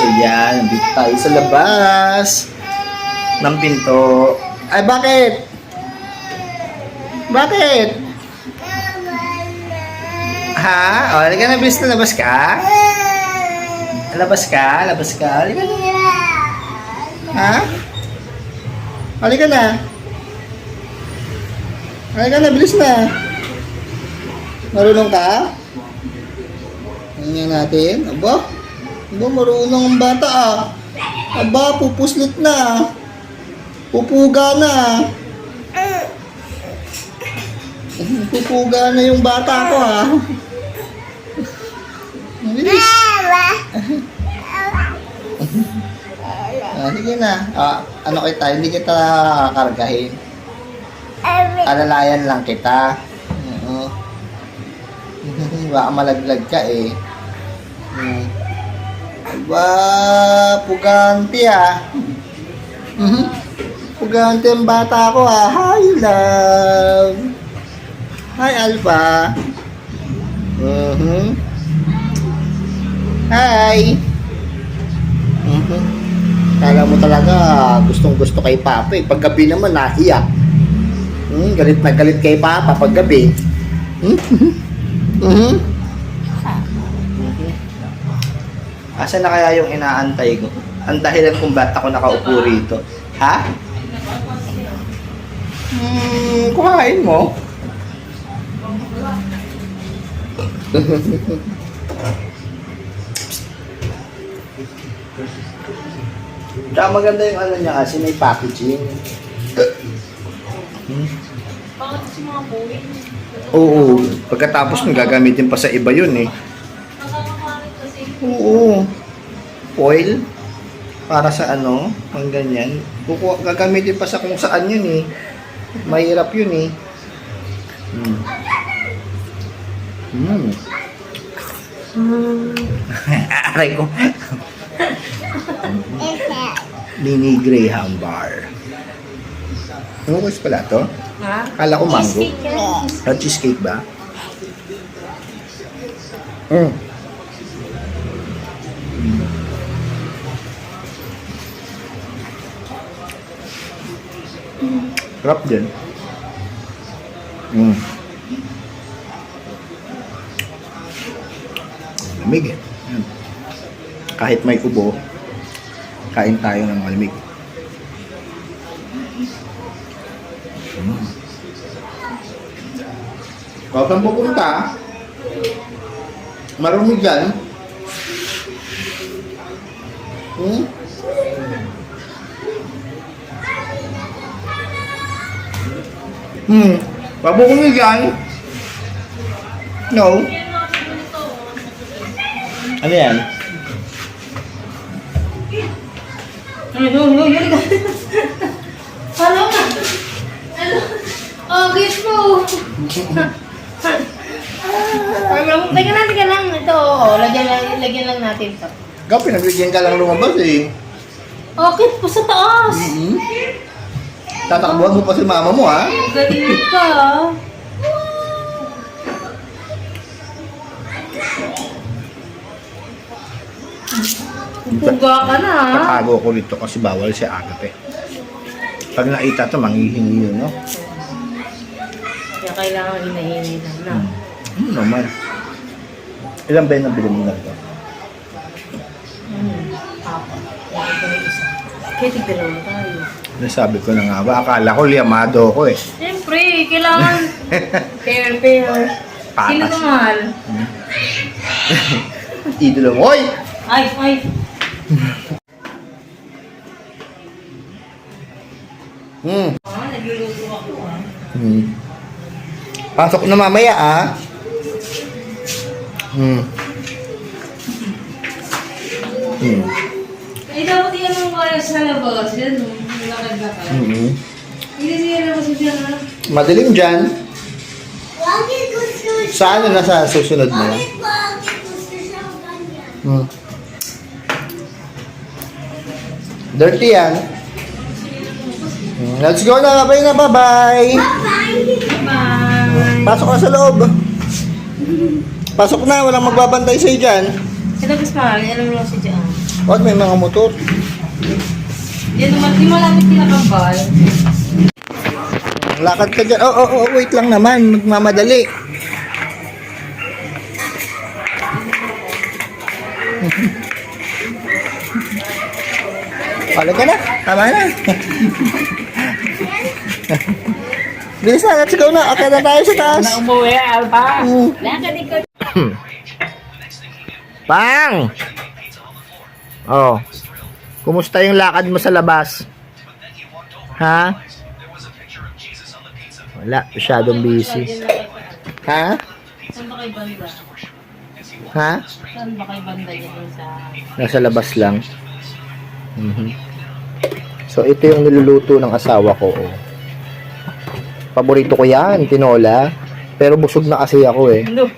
Ayan, dito tayo sa labas ng pinto. Ay, bakit? Bakit? Ha? O, halika na, bilis na, labas ka? Labas ka? Labas ka? Halika na. Ha? Halika na. Halika na, bilis na. Marunong ka? Tingnan natin. Aba? Aba, marunong ang bata ah. Aba, pupuslit na. Pupuga na. Pupuga na yung bata ko ah. Bilis. Sige na. Ano kita, hindi kita kargahin. Alalayan lang kita. Oo. Baka malaglag ka eh. Aba, puganti ah. Puganti ang bata ko ah. Hi, love. Hi, Alpha. Hi. Kala mo talaga gustong gusto kay Papa eh. Paggabi naman nahiya. Galit na galit kay Papa paggabi. Asa na kaya yung inaantay ko? Ang dahilan kung ba't ako nakaupo rito. Ha? Kuhain mo. Tsaka maganda yung ano niya kasi may packaging. Bakit kasi mga buwi? Oo. Pagkatapos nung gagamitin pa sa iba yun eh. Nakakakalit kasi. Oo. Foil. Para sa ano, ang ganyan. Gagamitin pa sa kung saan yun eh. Mahirap yun eh. Aray ko. Mini Graham Bar. Ano ko pala to? Ha? Kala ko mango. Cheesecake yan. Cheesecake ba? Sarap din. Lamig eh. Yan. Kahit may ubo, kain tayo ng malamig. Kau saan pupunta? Marumi dyan? Pabukong dyan? No. Ano yan? Hello na. Hello. Oh, gift mo. Teka lang. Ito, lagyan lang natin ito. Ikaw, pinagbigyan ka lang lumabas eh. Okay, pa sa taas. Tatakbuhan mo pa si mama mo ha? Galing ka. Puga ka na. Tatago ko dito kasi bawal si Agape. Pag nakita ito, manghihingi yun, no? Kaya kailangan hinahini lang na. Naman. Ilan ba yung nabili mo na ito? Apat. Ito na isa. Kaya tigdalawa tayo. Nasabi ko na nga ba, akala ko liyamado ko eh. Siyempre, kailangan pair. Patas. Sino ka mahal? Idolo mo, oy! Ay! Nagluluto ako Pasok na mamaya ah. Eh, dapat yan ang kaya sa labas. Yan, lakad-lakad. Hindi siya labas siya na. Madaling dyan. Saan na sa susunod mo? Dirty yan. Let's go na. Bye na. Bye-bye. Bye! Pasok na sa loob. Pasok na. Walang magbabantay sa'yo dyan. Ito, mas mahal. Alam mo lang si Diyan. Wag, may mga motor. Yan naman, di malapit kinakambal. Lakad ka dyan. Wait lang naman. Magmamadali. Palo ka na. Tama na. Bilis na. Let's go na. Okay na tayo sa taas. Na umuwi, Alpa. Mm. Lakad ikaw. Pang! Oh. Kumusta yung lakad mo sa labas? Ha? Wala. Masyadong busy. Ha? Saan ba kayo banda? Ha? Saan ba kayo banda dyan sa... Nasa labas lang. Mhm. So, ito yung niluluto ng asawa ko. Oh. Paborito ko yan, tinola. Pero busog na kasi ako eh. Ano?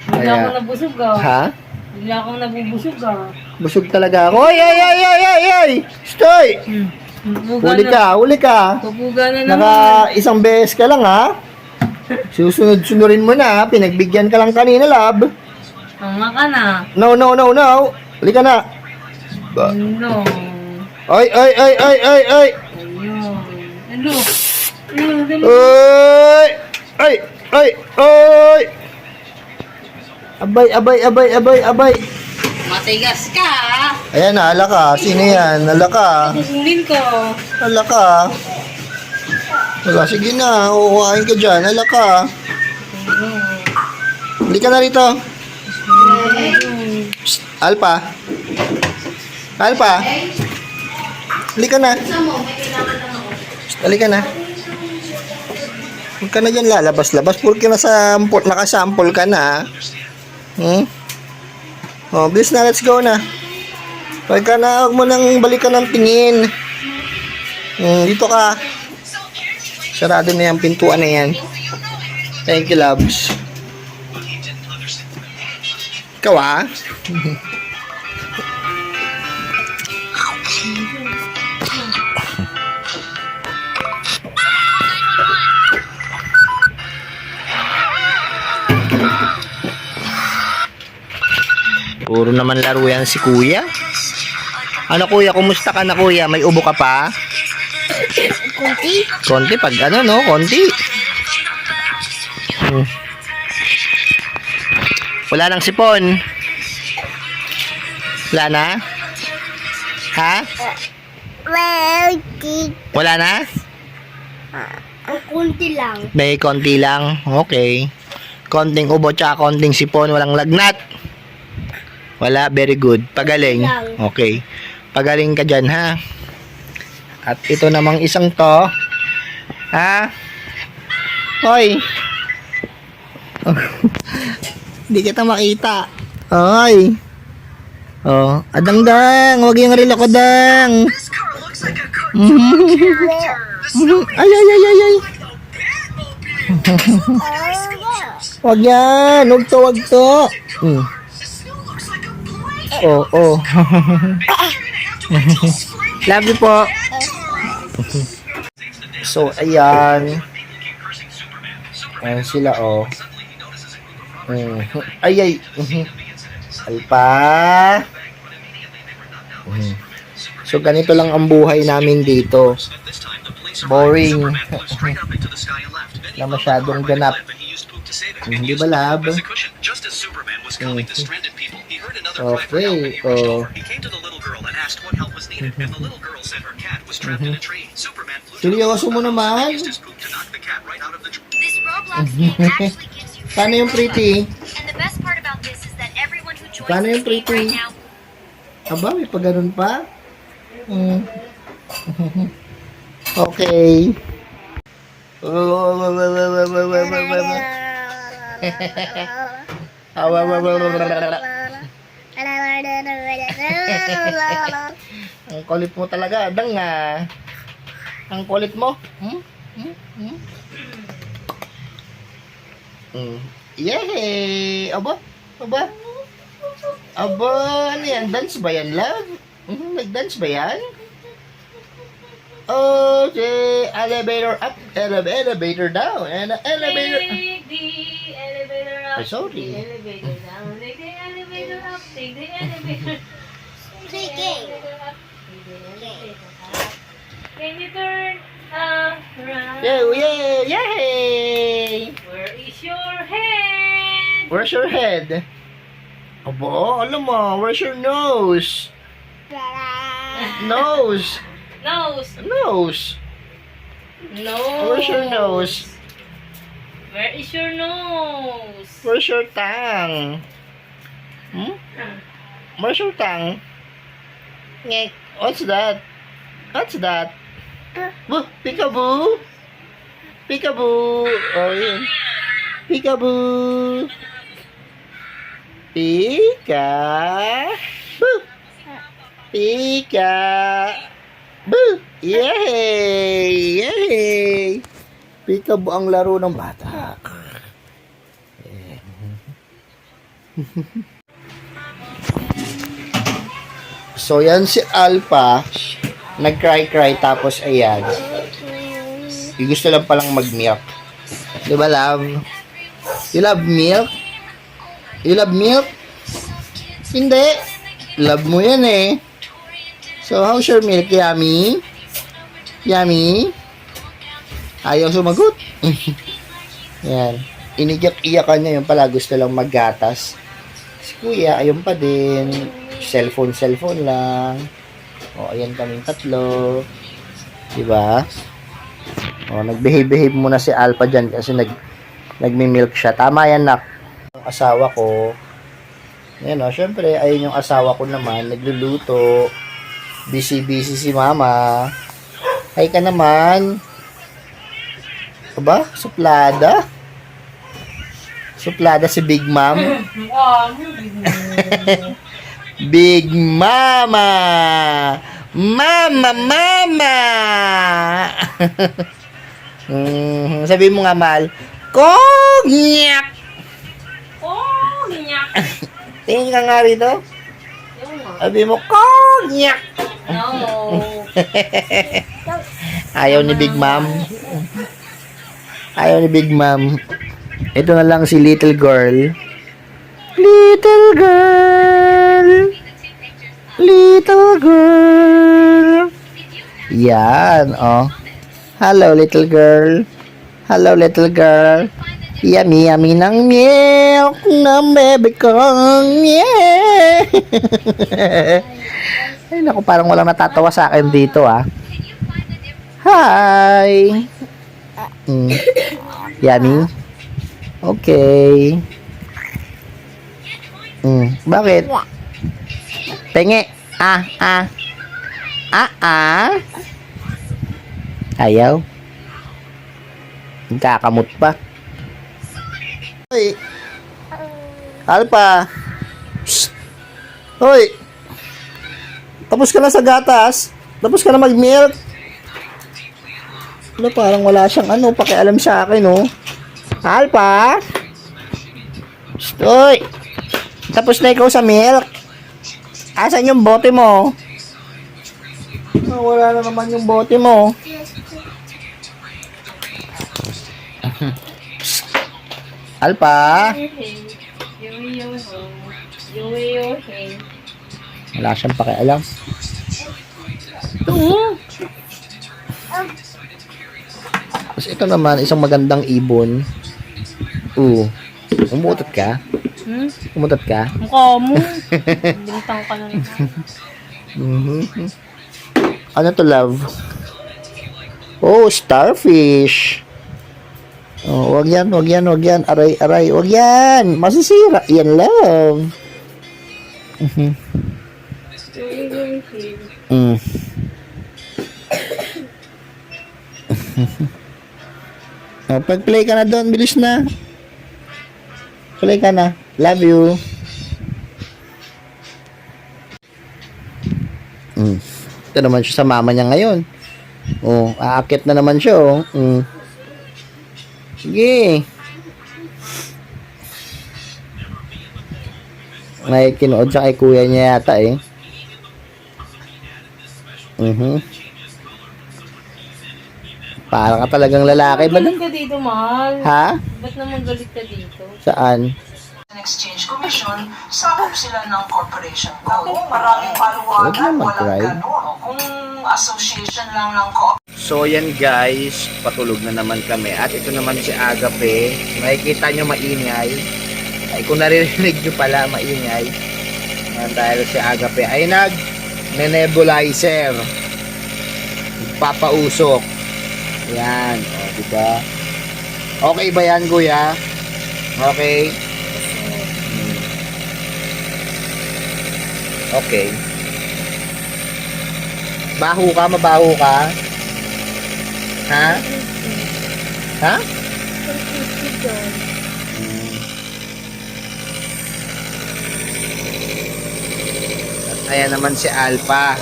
Bigla Kaya- akong nabusog ka. Ha? Bigla akong nabubusog ka. Busog talaga ako. Ay! Stoy! Huli ka. Pupuga na naman. Naka isang beses ka lang ha. Susunod-sunurin mo na. Pinagbigyan ka lang kanina, lab. Tama ka na. No. Huli ka na. No. Ay! Ayun. Ano? Ay! Abay! Matigas ka. Ayan, hala ka. Sino yan? Hala ka. Kukunin ko. Hala ka. Wala, sige na. Uuhain ka dyan. Hala ka. Hindi ka na rito. Psst, Alpa. Hindi ka na. Psst, halika na. Huwag ka na dyan lalabas-labas. Porque nakasampol ka na. Oh, bilis na, let's go na. Huwag mo nang balikan ng tingin. Dito ka. Sarado na yung pintuan na yan. Thank you, loves. Ikaw ah. Puro naman laro yan si kuya. Ano kuya, kumusta ka na kuya? May ubo ka pa? Konti pag ano no, konti. Wala nang sipon. Wala na? Ha? Wala na? Kunti lang. May konti lang. Okay. Konting ubo tsaka konting sipon, walang lagnat. Wala, very good. Pagaling. Okay. Pagaling ka dyan, ha? At ito namang isang to. Ha? Hoy! Hindi kita makita. Hoy! Oh, adang-dang. Huwag yung relo ko, dang. Ay. Huwag yan. Huwag to. Oh. Love you po. So, ayan. Ayan sila, oh. Ay. Alpa. So, ganito lang ang buhay namin dito. Boring. Na masyadong ganap. Hindi ba, lab? Okay. Oh. Seryoso mo naman? Paano yung pretty? Paano yung pretty? Aba, may pa ganun pa? Okay. Ang kulit mo talaga, dang nga. Ang kulit mo. Yay! Aba. Aba, ano yan? Dance ba yan, love? Nag-dance ba yan? Okay, elevator up, elevator down, and elevator. Take the elevator up. Ay, sorry. The elevator down. Take the elevator up. Take the elevator. Can you turn around? Yay! Yay! Where is your head? Where's your head? Abo, alam mo, where's your nose? Nose. Nose. Nose. Nose. Where's your nose? Where is your nose? Where's your tongue? Hmm? Where's your tongue? Ngek. What's that? What's that? Boo! Peekaboo! Peekaboo! Oh, yun. Peekaboo! Pika! Boo! Pika! Boo! Yay! Yay! Peekaboo ang laro ng bata. So, yan si Alpha. Nag-cry-cry tapos ayan. Gusto lang palang mag-milk. Di ba, love? You love milk? You love milk? Hindi. Love mo yan eh. So, how's your milk? Yummy? Yummy? Ayaw sumagot. Yan. Iniyak-iyakan niya yung pala. Gusto lang maggatas. Si kuya, ayun pa din. Cellphone lang. O, ayan kaming tatlo. Diba? O, nag-behave muna si Alpha dyan kasi nagmi-milk siya. Tama yan, nak. Ang asawa ko, yan o, syempre, ayun yung asawa ko naman, nagluluto. Busy si mama. Hay ka naman. Aba, suplada? Suplada si Big Mom. Big Mama! Mama! Sabi mo nga, Mal. Kogyak! Oh, nyak. Tingin ka nga rito. Yung nga. Sabi mo, kogyak! No. Ayaw ni Big Mom. Ayaw ni Big Mom. Ito na lang si little girl. Little girl. Little girl. Yan, oh. Hello, little girl. Hello, little girl. Yummy ng milk ng bebe kong. Yeah. Ay, naku, parang walang natatawa sa akin dito, ah. Hi. Yummy. Okay. Bakit? Penge. Ayaw. Kakamot pa. Hoy. Alpha. Psst. Hoy. Tapos ka na sa gatas? Tapos ka na mag-milk? Ano, parang wala siyang pakialam sa akin, oh. Alpha? Psst. Hoy. Tapos na ikaw sa milk? Asan yung bote mo? Oh, wala na naman yung bote mo. Alpha? Wala siyang pakialam. Tapos ito naman, isang magandang ibon. Umutot ka? Umutot ka? Mukha mo. Bintang ka na naman. Ano to, love? Oh, starfish. Oh, wag yan. Aray, wag yan. Masisira. Yan, love. Oh, pag-play ka na doon, bilis na. Play ka na. Love you. Ito naman siya sa mama niya ngayon. Oh, aakit na naman siya, oh. Sige. May kinuod siya kay kuya niya yata, eh. Parang ka talagang lalaki ba? Galit ka dito, mahal. Ha? Ba't naman galit ka dito? Saan? Exchange Commission, sakop sila ng corporation code. Kung maraming paluwagan, Huwag na walang mag-cry. gano'n. Kung association lang ng co So yan guys, patulog na naman kami. At ito naman si Agape. Makikita nyo maingay. Ay kung naririnig nyo pala maingay. Dahil si Agape ay nag-nebulizer. Papausok. Yan. O, diba? Okay ba yan, Kuya? Okay. Okay. Baho ka? Mabaho ka? Ha? Ha? At ayan naman si Alpha.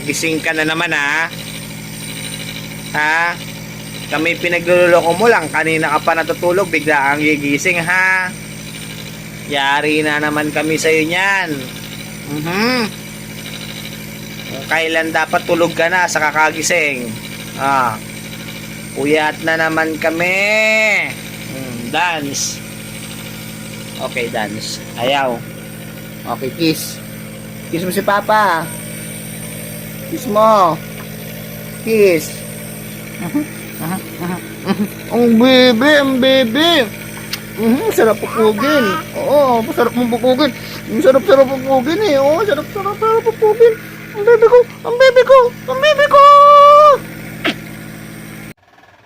Gising ka na naman ha? Ha? Kami pinagluloko mo lang. Kanina ka pa natutulog. Bigla ang gigising ha? Yari na naman kami sa'yo niyan. Kung kailan dapat tulog ka na sa kakagising. Uyat na naman kami. Dance. Okay, dance. Ayaw. Okay, kiss. Kiss mo si Papa. Kiss mo. Kiss. Ang bebe, ang bebe. Sarap pupugin. Oo, sarap mong pupugin. Sarap pupugin eh. Oo, sarap pupugin. Ang bebe ko, ang bebe ko, ang bebe ko.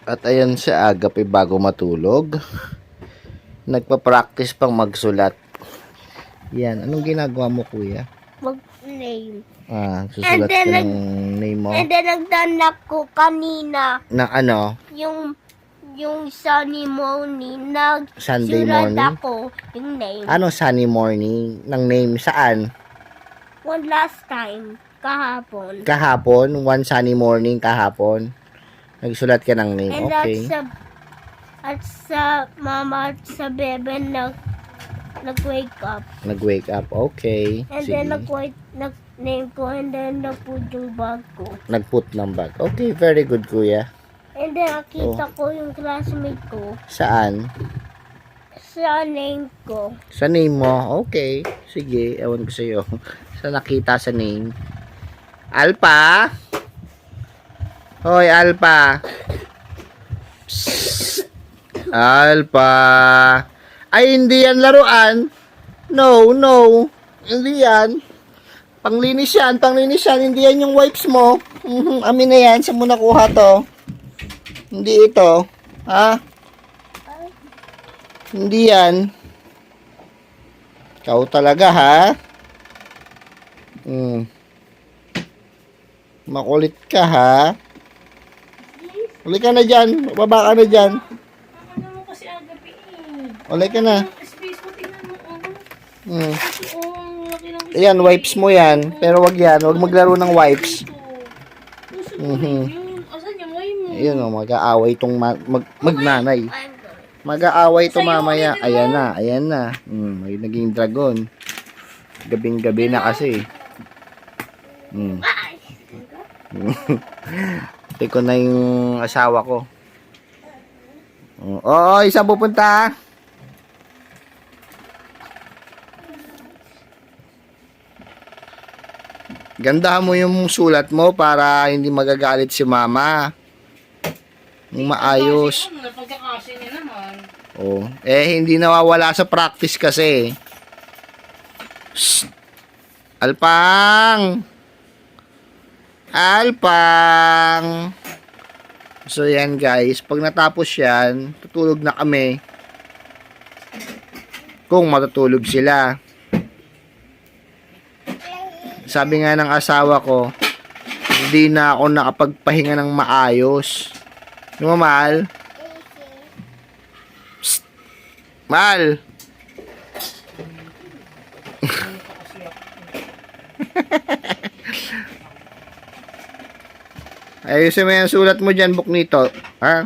At ayan si Agape bago matulog. Nagpa-practice pang magsulat. Yan, anong ginagawa mo, Kuya? Mag-name. Susulat ka ng name mo? And then nagdaan ako kanina. Na ano? Yung Sunny morning. Sunday Nagsulat morning? ako yung name. Ano sunny morning? Ng name saan? One last time. Kahapon. Kahapon? One sunny morning kahapon? Nagsulat ka ng name, And okay. at sa mama at sa bebe nag-wake up. Nag-wake up, okay. And Sige. then nag-name ko and then nag-put yung bag ko. Nag-put ng bag. Okay, very good, Kuya. And then nakita ko yung classmate ko Saan? sa name ko. Sa name mo? Okay. Sige, ewan ko sa'yo. Sa nakita sa name. Alpha? Hoy, Alpha. Psst. Alpha. Ay, hindi yan laruan. No. Hindi yan. Panglinis yan. Hindi yan yung wipes mo. Amin na yan. Saan mo nakuha to? Hindi ito. Ha? Hindi yan. Ikaw talaga, ha? Makulit ka, ha? Uli ka na dyan. Baba ka na dyan. Ano mo kasi Agape eh. Uli ka na. Space mo, tingnan mo. Hmm. Laki ng Ayan, wipes mo yan. Pero wag yan. Wag maglaro ng wipes. Gusto mo yun. Asan yung way mo? Ayun, mag-aaway itong magnanay. Mag-aaway ito mamaya. Ayan na. May naging dragon. Gabing-gabi na kasi. Ito na yung asawa ko. Oo, isa pupunta. Gandahan mo yung sulat mo para hindi magagalit si mama. Yung maayos. Napagkakasya niya naman. Oh, hindi nawawala sa practice kasi. Shh. Alpang! So yan guys, pag natapos yan, tutulog na kami. Kung matutulog sila. Sabi nga ng asawa ko, hindi na ako nakapagpahinga ng maayos. Di ba, Mahal? Psst. Mahal! Ayusin mo yung sulat mo dyan, Buknito. Ha?